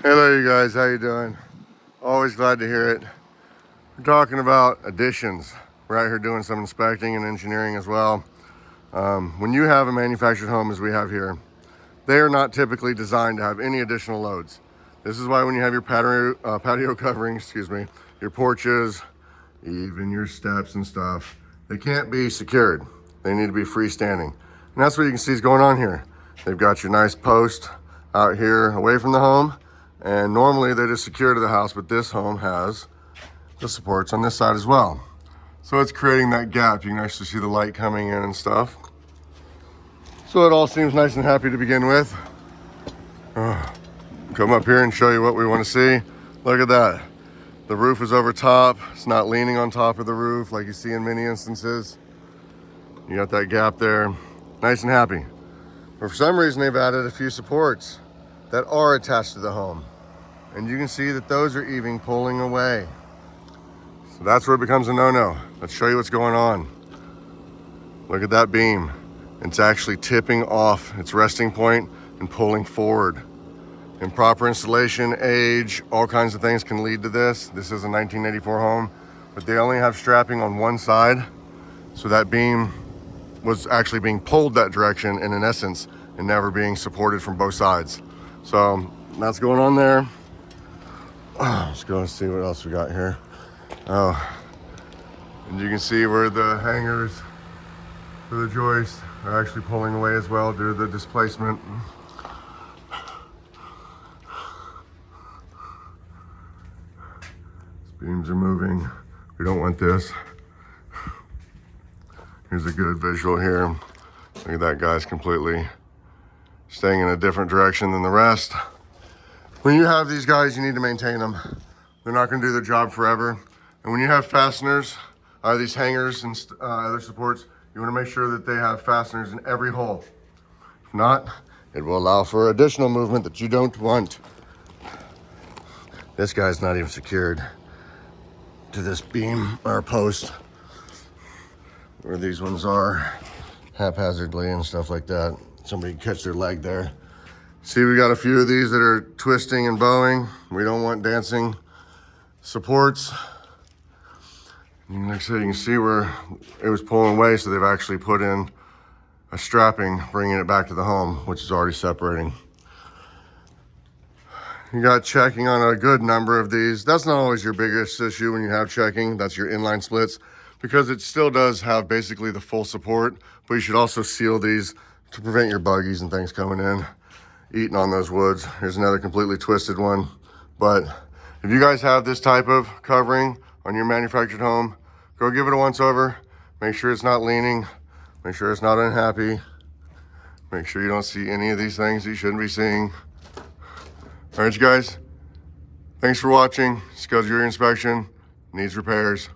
Hello you guys, how you doing? Always glad to hear it. We're talking about additions. We're out here doing some inspecting and engineering as well. When you have a manufactured home as we have here, they are not typically designed to have any additional loads. This is why when you have your patio coverings, your porches, even your steps and stuff, they can't be secured. They need to be freestanding. And that's what you can see is going on here. They've got your nice post out here away from the home. And normally they just secure to the house, but this home has the supports on this side as well. So it's creating that gap. You can actually see the light coming in and stuff. So it all seems nice and happy to begin with. Come up here and show you what we want to see. Look at that. The roof is over top. It's not leaning on top of the roof like you see in many instances. You got that gap there. Nice and happy. But for some reason they've added a few supports that are attached to the home. And you can see that those are even pulling away. So that's where it becomes a no-no. Let's show you what's going on. Look at that beam. It's actually tipping off its resting point and pulling forward. Improper installation, age, all kinds of things can lead to this. This is a 1984 home, but they only have strapping on one side. So that beam was actually being pulled that direction and in essence, and never being supported from both sides. So that's going on there. Let's go and see what else we got here. Oh, and you can see where the hangers for the joist are actually pulling away as well due to the displacement. These beams are moving. We don't want this. Here's a good visual here. Look at that, guys, completely staying in a different direction than the rest. When you have these guys, you need to maintain them. They're not gonna do their job forever. And when you have fasteners, these hangers and other supports, you wanna make sure that they have fasteners in every hole. If not, it will allow for additional movement that you don't want. This guy's not even secured to this beam or post where these ones are haphazardly and stuff like that. Somebody catch their leg there. See, we got a few of these that are twisting and bowing. We don't want dancing supports. Like I said, you can see where it was pulling away, so they've actually put in a strapping, bringing it back to the home, which is already separating. You got checking on a good number of these. That's not always your biggest issue when you have checking. That's your inline splits, because it still does have basically the full support, but you should also seal these to prevent your buggies and things coming in, eating on those woods. Here's another completely twisted one. But if you guys have this type of covering on your manufactured home, go give it a once over. Make sure it's not leaning. Make sure it's not unhappy. Make sure you don't see any of these things that you shouldn't be seeing. All right, you guys, thanks for watching. Schedule your inspection. Needs repairs.